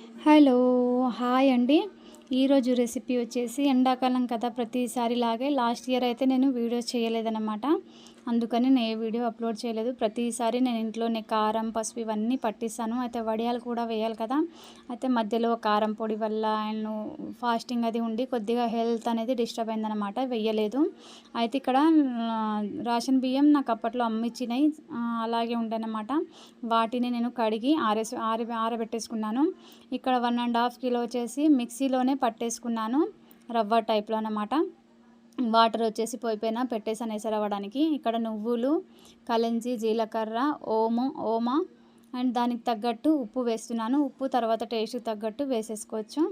Hello! Hi అండి. ఈరోజు recipe వచ్చేసి ఎండాకాలం కదా! ప్రతిసారిలాగే లాస్ట్ ఇయర్ అయితే నేను వీడియోస్ చేయలేదనమాట. అందుకని నేను ఏ వీడియో అప్లోడ్ చేయలేదు. ప్రతిసారి నేను ఇంట్లోనే కారం, పసుపు ఇవన్నీ పట్టిస్తాను. అయితే వడియాలు కూడా వేయాలి కదా! అయితే మధ్యలో కారం పొడి వల్ల అండ్ ఫాస్టింగ్ అది ఉండి కొద్దిగా హెల్త్ అనేది డిస్టర్బ్ అయిందనమాట. వెయ్యలేదు. అయితే ఇక్కడ రేషన్ బియ్యం నాకు అప్పట్లో అమ్మిచ్చినయి అలాగే ఉండేనమాట. వాటిని నేను కడిగి ఆరబెట్టేసుకున్నాను. ఇక్కడ 1½ కిలో వచ్చేసి మిక్సీలోనే పట్టేసుకున్నాను. రవ్వ టైప్‌లో అన్నమాట. వాటర్ వచ్చేసి పొయ్యి పైన పెట్టేసాను ఎసరవ్వడానికి. ఇక్కడ నువ్వులు, కలంజీ, జీలకర్ర, ఓమ అండ్ దానికి తగ్గట్టు ఉప్పు వేస్తున్నాను. ఉప్పు తర్వాత టేస్ట్‌కి తగ్గట్టు వేసేసుకోవచ్చు.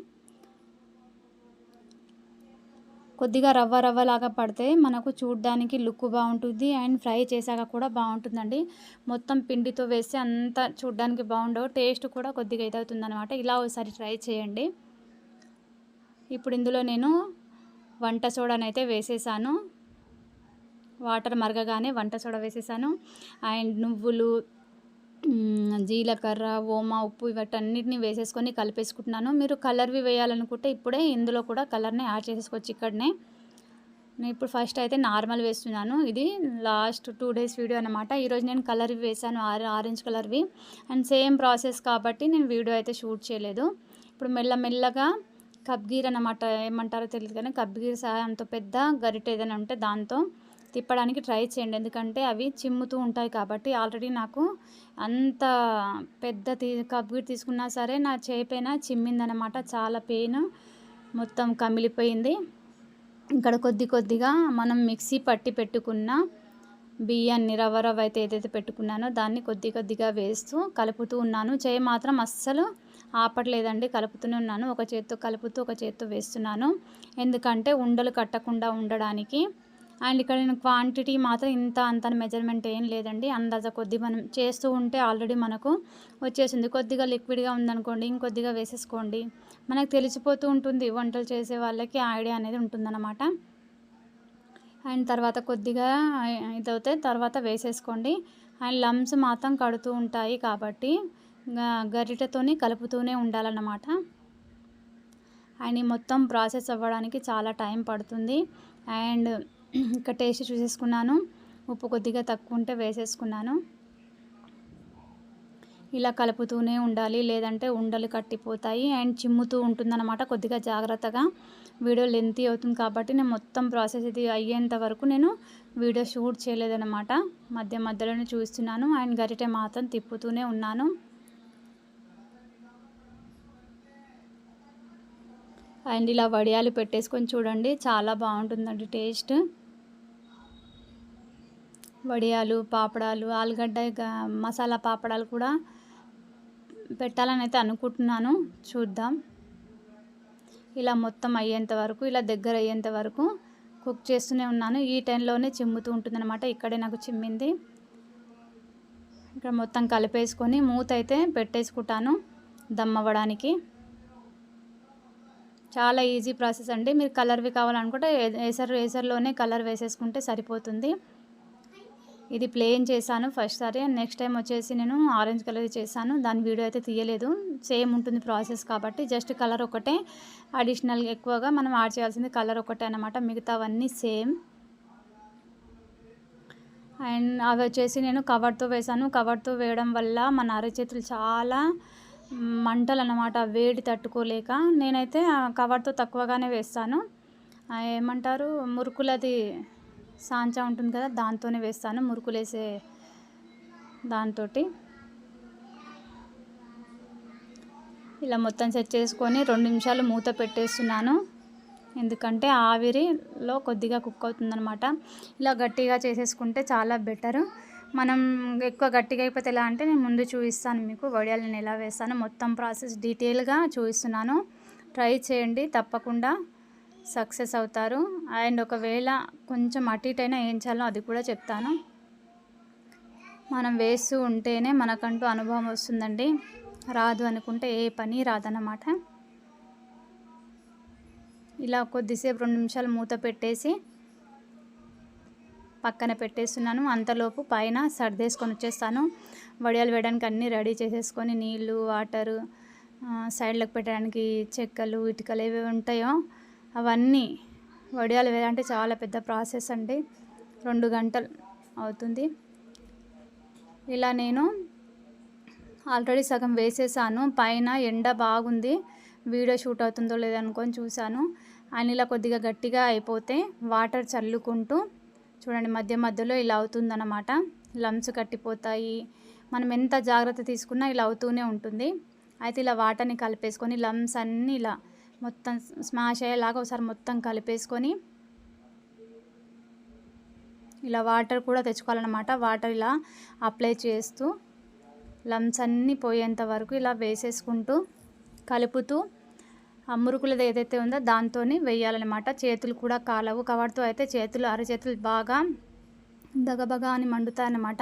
కొద్దిగా రవ్వలాగా పడితే మనకు చూడ్డానికి లుక్ బాగుంటుంది అండ్ ఫ్రై చేశాక కూడా బాగుంటుందండి. మొత్తం పిండితో వేస్తే అంత చూడ్డానికి బాగుండవు. టేస్ట్ కూడా కొద్దిగా ఇదవుతుందనమాట. ఇలా ఒకసారి ట్రై చేయండి. ఇప్పుడు ఇందులో నేను వంట సోడానైతే వేసేసాను. వాటర్ మరగగానే వంట సోడా వేసేసాను. అండ్ నువ్వులు, జీలకర్ర, ఓమ, ఉప్పు వీటన్నిటిని వేసేసుకొని కలిపేసుకుంటున్నాను. మీరు కలర్వి వేయాలనుకుంటే ఇప్పుడే ఇందులో కూడా కలర్ని యాడ్ చేసేసుకోవచ్చు ఇక్కడనే. నేను ఇప్పుడు ఫస్ట్ అయితే నార్మల్ వేస్తున్నాను. ఇది లాస్ట్ 2 డేస్ వీడియో అనమాట. ఈరోజు నేను కలర్వి వేసాను, ఆరెంజ్ కలర్వి. అండ్ సేమ్ ప్రాసెస్ కాబట్టి నేను వీడియో అయితే షూట్ చేయలేదు. ఇప్పుడు మెల్లగా కబ్గీర్ అనమాట, ఏమంటారో తెలియదు కానీ కబ్గీర్ సహాయంతో పెద్ద గరిటె ఏదైనా ఉంటే దాంతో తిప్పడానికి ట్రై చేయండి. ఎందుకంటే అవి చిమ్ముతూ ఉంటాయి కాబట్టి. ఆల్రెడీ నాకు అంత పెద్ద కబ్గీర్ తీసుకున్నా సరే నా చేయి పైన చిమ్మిందనమాట. చాలా పెయిన్, మొత్తం కమిలిపోయింది. ఇక్కడ కొద్దిగా మనం మిక్సీ పట్టి పెట్టుకున్న బియ్యాన్ని రవ్వ అయితే ఏదైతే పెట్టుకున్నానో దాన్ని కొద్దిగా వేస్తూ కలుపుతూ ఉన్నాను. చేయి మాత్రం అస్సలు ఆపట్లేదండి, కలుపుతూనే ఉన్నాను. ఒక చేత్తో కలుపుతూ ఒక చేత్తో వేస్తున్నాను. ఎందుకంటే ఉండలు కట్టకుండా ఉండడానికి. అండ్ ఇక్కడ నేను క్వాంటిటీ మాత్రం అంత మెజర్మెంట్ ఏం లేదండి. అందాజ కొద్ది మనం చేస్తూ ఉంటే ఆల్రెడీ మనకు వచ్చేసింది. కొద్దిగా లిక్విడ్గా ఉందనుకోండి ఇంకొద్దిగా వేసేసుకోండి. మనకు తెలిసిపోతూ ఉంటుంది. వంటలు చేసే వాళ్ళకి ఐడియా అనేది ఉంటుందన్నమాట. అండ్ తర్వాత కొద్దిగా ఇదవుతే తర్వాత వేసేసుకోండి. అండ్ లమ్స్ మాత్రం కడుతూ ఉంటాయి కాబట్టి గరిటెతోని కలుపుతూనే ఉండాలన్నమాట. అండ్ ఈ మొత్తం ప్రాసెస్ అవ్వడానికి చాలా టైం పడుతుంది. అండ్ ఇక్కడ టేస్ట్ చూసేసుకున్నాను. ఉప్పు కొద్దిగా తక్కువ ఉంటే వేసేసుకున్నాను. ఇలా కలుపుతూనే ఉండాలి, లేదంటే ఉండలు కట్టిపోతాయి అండ్ చిమ్ముతూ ఉంటుందన్నమాట. కొద్దిగా జాగ్రత్తగా. వీడియో లెంతీ అవుతుంది కాబట్టి నేను మొత్తం ప్రాసెస్ ఇది అయ్యేంత వరకు నేను వీడియో షూట్ చేయలేదన్నమాట. మధ్యలోనే చూస్తున్నాను అండ్ గరిటె మాత్రం తిప్పుతూనే ఉన్నాను. అండ్ ఇలా వడియాలు పెట్టేసుకొని చూడండి, చాలా బాగుంటుందండి టేస్ట్. వడియాలు, పాపడాలు, ఆలుగడ్డ మసాలా పాపడాలు కూడా పెట్టాలని అయితే అనుకుంటున్నాను. చూద్దాం. ఇలా మొత్తం అయ్యేంత వరకు, ఇలా దగ్గర అయ్యేంత వరకు కుక్ చేస్తూనే ఉన్నాను. ఈ టైంలోనే చిమ్ముతూ ఉంటుందన్నమాట. ఇక్కడే నాకు చిమ్మింది. ఇక్కడ మొత్తం కలిపేసుకొని మూత అయితే పెట్టేసుకుంటాను దమ్ అవ్వడానికి. చాలా ఈజీ ప్రాసెస్ అండి. మీరు కలర్వి కావాలనుకుంటే ఏసర్లోనే కలర్ వేసేసుకుంటే సరిపోతుంది. ఇది ప్లెయిన్ చేశాను ఫస్ట్ సారి. నెక్స్ట్ టైం వచ్చేసి నేను ఆరెంజ్ కలర్ చేశాను. దాని వీడియో అయితే తీయలేదు. సేమ్ ఉంటుంది ప్రాసెస్ కాబట్టి జస్ట్ కలర్ ఒకటే అడిషనల్గా ఎక్కువగా మనం యాడ్ చేయాల్సింది కలర్ ఒకటే అన్నమాట. మిగతావన్నీ సేమ్. అండ్ అవి వచ్చేసి నేను కవర్తో వేసాను. కవర్తో వేయడం వల్ల మన అరచేతులు చాలా మంటలు అన్నమాట, వేడి తట్టుకోలేక. నేనైతే కవర్తో తక్కువగానే వేస్తాను. ఏమంటారు, మురుకులది సాంచా ఉంటుంది కదా, దాంతోనే వేస్తాను, మురుకులేసే దాంతో. ఇలా మొత్తం సెట్ చేసుకొని 2 నిమిషాలు మూత పెట్టేస్తున్నాను. ఎందుకంటే ఆవిరిలో కొద్దిగా కుక్ అవుతుందన్నమాట. ఇలా గట్టిగా చేసేసుకుంటే చాలా బెటర్. మనం ఎక్కువ గట్టిగా అయిపోతే ఎలా అంటే నేను ముందు చూపిస్తాను మీకు వడియాలు నేను ఎలా వేస్తాను. మొత్తం ప్రాసెస్ డీటెయిల్గా చూపిస్తున్నాను. ట్రై చేయండి, తప్పకుండా సక్సెస్ అవుతారు. అండ్ ఒకవేళ కొంచెం అటు ఇటు అయినా ఏం చేయాలో అది కూడా చెప్తాను. మనం వేస్తూ ఉంటేనే మనకంటూ అనుభవం వస్తుందండి. రాదు అనుకుంటే ఏ పని రాదన్నమాట. ఇలా కొద్దిసేపు 2 నిమిషాలు మూత పెట్టేసి పక్కన పెట్టేస్తున్నాను. అంతలోపు పైన సర్దేసుకొని వచ్చేస్తాను. వడియాలు వేయడానికి అన్నీ రెడీ చేసేసుకొని నీళ్ళు, వాటరు, సైడ్లకు పెట్టడానికి చెక్కలు ఇటుకలు ఏవేవి ఉంటాయో అవన్నీ వడియాలు వేయాలంటే చాలా పెద్ద ప్రాసెస్ అండి. 2 గంటలు అవుతుంది. ఇలా నేను ఆల్రెడీ సగం వేసేసాను. పైన ఎండ బాగుంది, వీడియో షూట్ అవుతుందో లేదో అనుకొని చూశాను. అండ్ ఇలా కొద్దిగా గట్టిగా అయిపోతే వాటర్ చల్లుకుంటూ చూడండి, మధ్య మధ్యలో ఇలా అవుతుందన్నమాట. లమ్స్ కట్టిపోతాయి. మనం ఎంత జాగ్రత్త తీసుకున్నా ఇలా అవుతూనే ఉంటుంది. అయితే ఇలా వాటర్ని కలిపేసుకొని లమ్స్ అన్నీ ఇలా మొత్తం స్మాష్ అయ్యేలాగా ఒకసారి మొత్తం కలిపేసుకొని ఇలా వాటర్ కూడా తెచ్చుకోవాలన్నమాట. వాటర్ ఇలా అప్లై చేస్తూ లమ్స్ అన్నీ పోయేంత వరకు ఇలా వేసేసుకుంటూ కలుపుతూ ఆ మురుకులది ఏదైతే ఉందో దాంతో వేయాలన్నమాట. చేతులు కూడా కాలవు. కవర్తో అయితే చేతులు అరచేతులు బాగా దగబగా అని మండుతాయన్నమాట.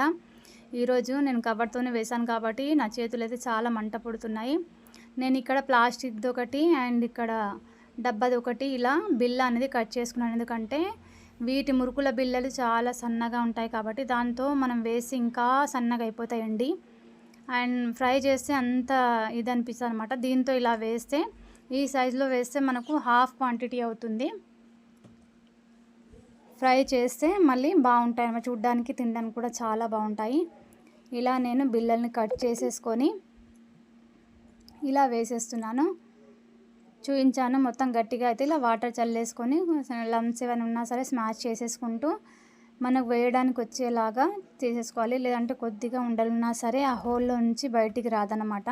ఈరోజు నేను కవర్తోనే వేశాను కాబట్టి నా చేతులు అయితే చాలా మంట పుడుతున్నాయి. నేను ఇక్కడ ప్లాస్టిక్ది ఒకటి అండ్ ఇక్కడ డబ్బాది ఒకటి ఇలా బిల్ల అనేది కట్ చేసుకున్నాను. ఎందుకంటే వీటి మురుకుల బిల్లలు చాలా సన్నగా ఉంటాయి కాబట్టి దాంతో మనం వేసి ఇంకా సన్నగా అయిపోతాయండి. అండ్ ఫ్రై చేస్తే అంత ఇది అనిపిస్తుంది అనమాట. దీంతో ఇలా వేస్తే ఈ సైజులో వేస్తే మనకు హాఫ్ క్వాంటిటీ అవుతుంది. ఫ్రై చేస్తే మళ్ళీ బాగుంటాయి అన్నమాట. చూడ్డానికి తినడానికి కూడా చాలా బాగుంటాయి. ఇలా నేను బిల్లల్ని కట్ చేసేసుకొని ఇలా వేసేస్తున్నాను. చూపించాను మొత్తం గట్టిగా అయితే ఇలా వాటర్ చల్లేసుకొని లమ్స్ ఏమైనా ఉన్నా సరే స్మాష్ చేసేసుకుంటూ మనకు వేయడానికి వచ్చేలాగా చేసేసుకోవాలి. లేదంటే కొద్దిగా ఉండలున్నా సరే ఆ హోల్లో నుంచి బయటికి రాదన్నమాట.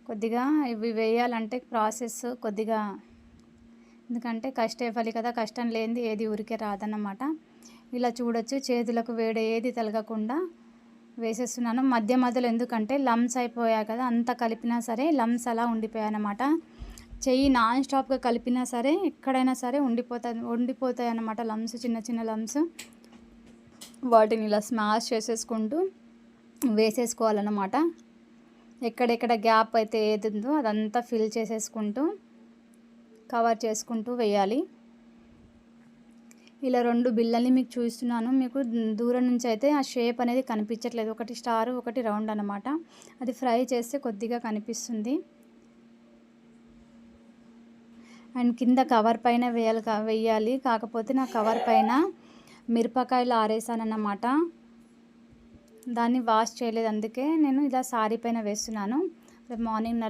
కొద్దిగా ఇవి వేయాలంటే ప్రాసెస్ కొద్దిగా, ఎందుకంటే కష్టే ఫలి కదా, కష్టం లేనిది ఏది ఊరికే రాదన్నమాట. ఇలా చూడొచ్చు, చేతులకు వేడి ఏది తలగకుండా వేసేస్తున్నాను. మధ్య మధ్యలో ఎందుకంటే లమ్స్ అయిపోయాయి కదా, అంత కలిపినా సరే లమ్స్ అలా ఉండిపోయాయన్నమాట. చెయ్యి నాన్ స్టాప్గా కలిపినా సరే ఎక్కడైనా సరే ఉండిపోతాయి అన్నమాట లమ్స్, చిన్న చిన్న లమ్స్. వాటిని ఇలా స్మాష్ చేసేసుకుంటూ వేసేసుకోవాలన్నమాట. ఎక్కడెక్కడ గ్యాప్ అయితే ఏది ఉందో అదంతా ఫిల్ చేసేసుకుంటూ కవర్ చేసుకుంటూ వేయాలి. ఇలా 2 బిళ్ళల్ని మీకు చూస్తున్నాను. మీకు దూరం నుంచి అయితే ఆ షేప్ అనేది కనిపించట్లేదు. ఒకటి స్టార్ ఒకటి రౌండ్ అన్నమాట. అది ఫ్రై చేస్తే కొద్దిగా కనిపిస్తుంది. అండ్ కింద కవర్ పైన వేయాలి. కాకపోతే నా కవర్ పైన మిరపకాయలు ఆరేసానన్నమాట. దాన్ని వాష్ చేయలేదు, అందుకే నేను ఇలా సారీ పైన వేస్తున్నాను. మార్నింగ్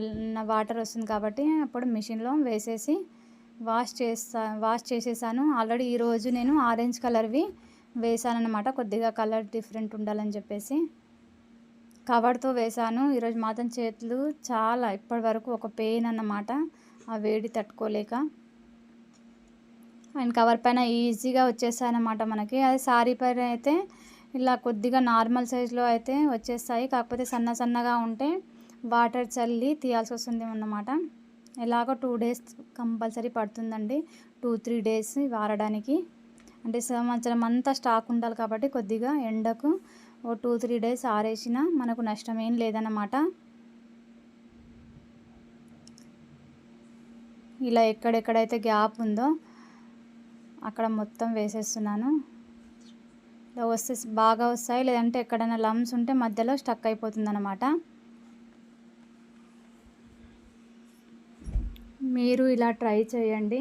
వాటర్ వస్తుంది కాబట్టి అప్పుడు మిషన్లో వేసేసి వాష్ చేసేసాను. ఆల్రెడీ ఈరోజు నేను ఆరెంజ్ కలర్వి వేసానన్నమాట. కొద్దిగా కలర్ డిఫరెంట్ ఉండాలని చెప్పేసి కవర్తో వేసాను. ఈరోజు మాత్రం చేతులు చాలా ఇప్పటి వరకు ఒక పెయిన్ అన్నమాట, ఆ వేడి తట్టుకోలేక. అండ్ కవర్ పైన ఈజీగా వచ్చేస్తాయన్నమాట మనకి. అది సారీ పైన అయితే ఇలా కొద్దిగా నార్మల్ సైజులో అయితే వచ్చేస్తాయి. కాకపోతే సన్నగా ఉంటే వాటర్ చల్లి తీయాల్సి వస్తుంది అన్నమాట. ఎలాగో 2 days కంపల్సరీ పడుతుందండి. 2-3 days వాడడానికి. అంటే సంవత్సరం అంతా స్టాక్ ఉండాలి కాబట్టి కొద్దిగా ఎండకు 2-3 days ఆరేసినా మనకు నష్టం ఏం లేదన్నమాట. ఇలా ఎక్కడెక్కడైతే గ్యాప్ ఉందో అక్కడ మొత్తం వేసేస్తున్నాను. ఇలా వస్తే బాగా వస్తాయి, లేదంటే ఎక్కడైనా లమ్స్ ఉంటే మధ్యలో స్టక్ అయిపోతుంది అన్నమాట. మీరు ఇలా ట్రై చేయండి.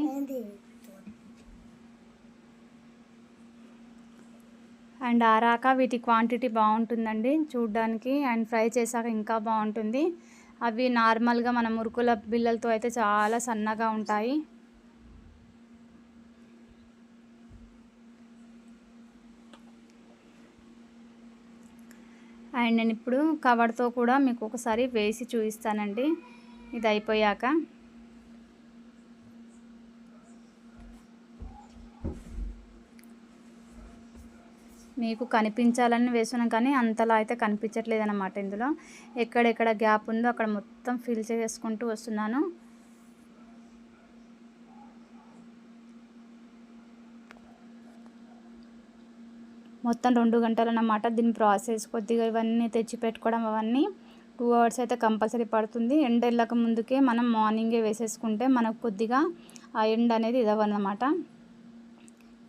అండ్ ఆరాక వీటి క్వాంటిటీ బాగుంటుందండి చూడ్డానికి. అండ్ ఫ్రై చేశాక ఇంకా బాగుంటుంది. అవి నార్మల్గా మన మురుకుల బిళ్ళలతో అయితే చాలా సన్నగా ఉంటాయి. అండ్ నేను ఇప్పుడు కవర్తో కూడా మీకు ఒకసారి వేసి చూపిస్తానండి ఇది అయిపోయాక. మీకు కనిపించాలని వేస్తున్నాం కానీ అంతలా అయితే కనిపించట్లేదు అన్నమాట. ఇందులో ఎక్కడెక్కడ గ్యాప్ ఉందో అక్కడ మొత్తం ఫిల్ చేసుకుంటూ వస్తున్నాను. మొత్తం 2 గంటలు అన్నమాట దీని ప్రాసెస్. కొద్దిగా ఇవన్నీ తెచ్చి పెట్టుకోవడం అవన్నీ 2 hours అయితే కంపల్సరీ పడుతుంది. ఎండ వెళ్ళక ముందుకే మనం మార్నింగే వేసేసుకుంటే మనకు కొద్దిగా ఆ ఎండ అనేది ఇదవన్నమాట.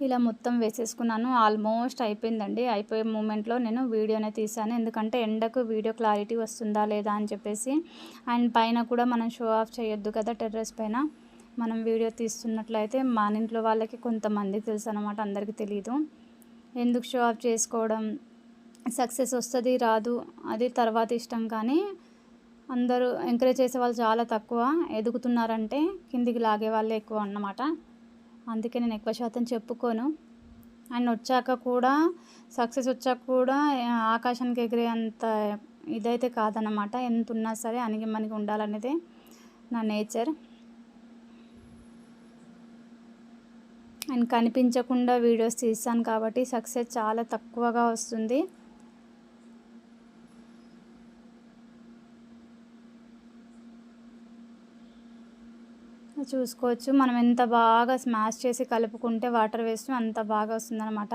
ఇలా మొత్తం వేసేసుకున్నాను. ఆల్మోస్ట్ అయిపోయిందండి. అయిపోయే మూమెంట్లో నేను వీడియోనే తీశాను. ఎందుకంటే ఎండకు వీడియో క్లారిటీ వస్తుందా లేదా అని చెప్పేసి. అండ్ పైన కూడా మనం షో ఆఫ్ చేయొద్దు కదా టెర్రస్ పైన. మనం వీడియో తీస్తున్నట్లయితే మన ఇంట్లో వాళ్ళకి కొంతమందికి తెలుసు అనమాట, అందరికీ తెలీదు. ఎందుకు షో ఆఫ్ చేసుకోవడం, సక్సెస్ వస్తుంది రాదు అది తర్వాత ఇష్టం. కానీ అందరూ ఎంకరేజ్ చేసే వాళ్ళు చాలా తక్కువ, ఎదుగుతున్నారంటే కిందికి లాగే వాళ్ళే ఎక్కువ అన్నమాట. అందుకే నేను ఎక్కువ శాతం చెప్పుకోను. అండ్ వచ్చాక కూడా సక్సెస్ వచ్చాక కూడా ఆకాశానికి ఎగిరే అంత ఇదైతే కాదన్నమాట. ఎంత ఉన్నా సరే అణిగిమణిగి ఉండాలనేదే నా నేచర్. అండ్ కనిపించకుండా వీడియోస్ తీస్తాను కాబట్టి సక్సెస్ చాలా తక్కువగా వస్తుంది. చూసుకోవచ్చు మనం ఎంత బాగా స్మాష్ చేసి కలుపుకుంటే వాటర్ వేసి అంత బాగా వస్తుందన్నమాట.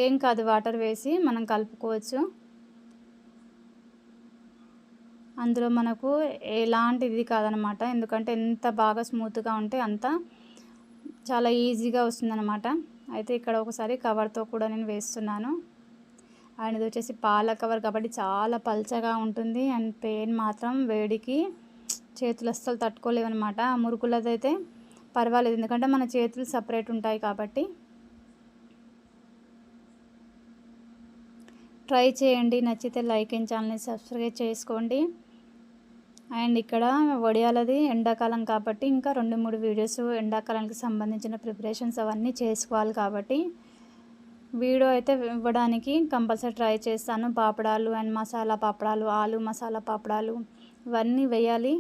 ఏం కాదు, వాటర్ వేసి మనం కలుపుకోవచ్చు. అందులో మనకు ఎలాంటి ఇది కాదనమాట. ఎందుకంటే ఎంత బాగా స్మూత్గా ఉంటే అంత చాలా ఈజీగా వస్తుందన్నమాట. అయితే ఇక్కడ ఒకసారి కవర్తో కూడా నేను వేస్తున్నాను. అండ్ ఇది వచ్చేసి పాల కవర్ కాబట్టి చాలా పల్చగా ఉంటుంది. అండ్ పెయిన్ మాత్రం వేడికి చేతులు అస్సలు తట్టుకోలేవన్నమాట. మురుకులదైతే పర్వాలేదు, ఎందుకంటే మన చేతులు సపరేట్ ఉంటాయి కాబట్టి. ట్రై చేయండి, నచ్చితే లైక్ అండ్ ఛానల్ని సబ్స్క్రైబ్ చేసుకోండి. అండ్ ఇక్కడ వడియాలది ఎండాకాలం కాబట్టి ఇంకా 2-3 వీడియోస్ ఎండాకాలానికి సంబంధించిన ప్రిపరేషన్స్ అవన్నీ చేసుకోవాలి కాబట్టి వీడియో అయితే ఇవ్వడానికి కంపల్సరీ ట్రై చేస్తాను. పాపడాలు అండ్ మసాలా పాపడాలు, ఆలు మసాలా పాపడాలు ఇవన్నీ వేయాలి,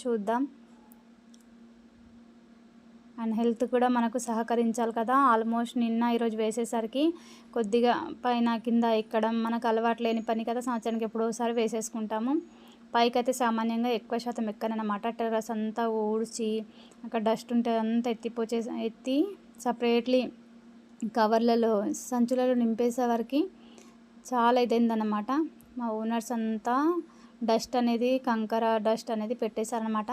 చూద్దాం. అండ్ హెల్త్ కూడా మనకు సహకరించాలి కదా. ఆల్మోస్ట్ నిన్న ఈరోజు వేసేసరికి కొద్దిగా పైన కింద ఎక్కడం మనకు అలవాటు లేని పని కదా. సంవత్సరానికి ఎప్పుడోసారి వేసేసుకుంటాము. పైకైతే సామాన్యంగా ఎక్కువ శాతం ఎక్కనమాట. టెర్రస్ అంతా ఊడ్చి అక్కడ డస్ట్ ఉంటే అంతా ఎత్తి సపరేట్లీ కవర్లలో సంచులలో నింపేసే వరకు చాలా ఇదైందన్నమాట. మా ఓనర్స్ అంతా డస్ట్ అనేది కంకర డస్ట్ అనేది పెట్టేశారనమాట.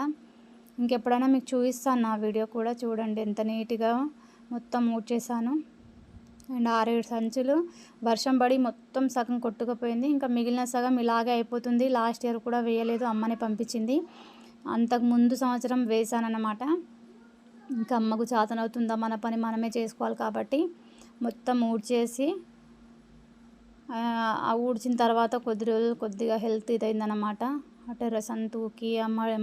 ఇంకెప్పుడైనా మీకు చూపిస్తాను నా వీడియో కూడా చూడండి ఎంత నీట్గా మొత్తం ఊడ్చేసాను. అండ్ 6-7 సంచులు వర్షం పడి మొత్తం సగం కొట్టుకుపోయింది. ఇంకా మిగిలిన సగం ఇలాగే అయిపోతుంది. లాస్ట్ ఇయర్ కూడా వేయలేదు, అమ్మని పంపించింది. అంతకు ముందు సంవత్సరం వేసానన్నమాట. ఇంకా అమ్మకు చేతనవుతుందా, మన పని మనమే చేసుకోవాలి కాబట్టి మొత్తం ఊడ్చేసి ఆ ఊడ్చిన తర్వాత కొద్ది రోజులు కొద్దిగా హెల్త్ ఇదైందనమాట. ఆ టెర్రస్ అంతూకి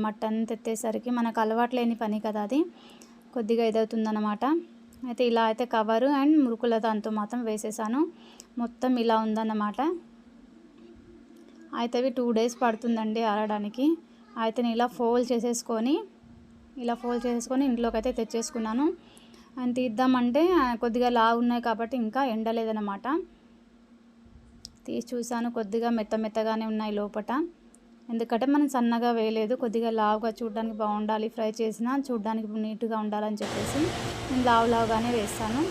మట్టని తెత్తేసరికి మనకు అలవాటు లేని పని కదా, అది కొద్దిగా ఇదవుతుందన్నమాట. అయితే ఇలా అయితే కవరు అండ్ మురుకుల దాంతో మాత్రం వేసేసాను. మొత్తం ఇలా ఉందన్నమాట. అయితే అవి 2 days పడుతుందండి ఆరడానికి. అయితే నేను ఇలా ఫోల్డ్ చేసేసుకొని ఇంట్లోకి అయితే తెచ్చేసుకున్నాను. అండ్ తీద్దామంటే కొద్దిగా లావు ఉన్నాయి కాబట్టి ఇంకా ఎండలేదన్నమాట. తీసి చూసాను, కొద్దిగా మెత్తగానే ఉన్నాయి లోపట. ఎందుకంటే మనం సన్నగా వేయలేదు, కొద్దిగా లావుగా చూడడానికి బాగుండాలి, ఫ్రై చేసినా చూడడానికి నీట్గా ఉండాలని చెప్పేసి నేను లావుగానే వేస్తాను.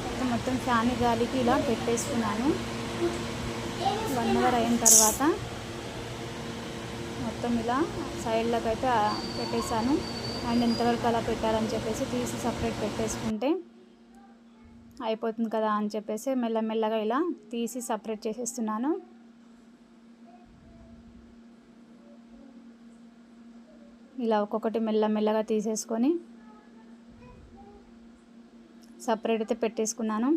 అయితే మొత్తం ఫ్యాన్ గాలికి ఇలా పెట్టేసుకున్నాను. 1 hour అయిన తర్వాత మొత్తం ఇలా సైడ్లకు అయితే పెట్టేశాను. అండ్ ఎంతవరకు అలా పెట్టాలని చెప్పేసి తీసి సపరేట్ పెట్టేసుకుంటే అయిపోతుంది కదా అని చెప్పేసి మెల్లమెల్లగా ఇలా తీసి సపరేట్ చేసేస్తున్నాను. ఇలా ఒక్కొక్కటి మెల్లమెల్లగా తీసేసుకొని సపరేట్ అయితే పెట్టేసుకున్నాను.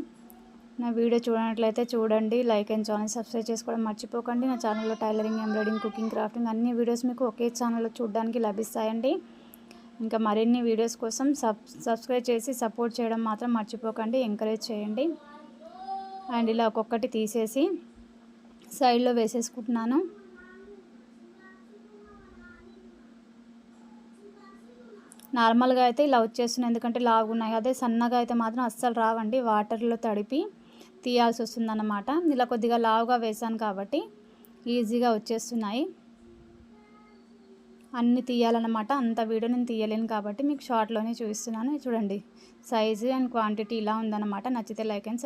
నా వీడియో చూడనట్లయితే చూడండి, లైక్ అండ్ ఛానల్ సబ్స్క్రైబ్ చేసుకోవడం మర్చిపోకండి. నా ఛానల్లో టైలరింగ్, ఎంబ్రాయిడింగ్, కుకింగ్, క్రాఫ్టింగ్ అన్ని వీడియోస్ మీకు ఒకే ఛానల్లో చూడడానికి లభిస్తాయండి. ఇంకా మరిన్ని వీడియోస్ కోసం సబ్స్క్రైబ్ చేసి సపోర్ట్ చేయడం మాత్రం మర్చిపోకండి, ఎంకరేజ్ చేయండి. అండ్ ఇలా ఒక్కొక్కటి తీసేసి సైడ్లో వేసేసుకుంటున్నాను. నార్మల్గా అయితే ఇలా వచ్చేస్తున్నాయి, ఎందుకంటే లాగున్నాయి. అదే సన్నగా అయితే మాత్రం అస్సలు రావండి, వాటర్లో తడిపి తీయాల్సి వస్తుందన్నమాట. ఇలా కొద్దిగా లావుగా వేసాను కాబట్టి ఈజీగా వచ్చేస్తున్నాయి. అన్నీ తీయాలన్నమాట, అంత వీడియో నేను తీయలేను కాబట్టి మీకు షార్ట్లోనే చూపిస్తున్నాను. చూడండి సైజు అండ్ క్వాంటిటీ ఇలా ఉందన్నమాట. నచ్చితే లైక్ అండ్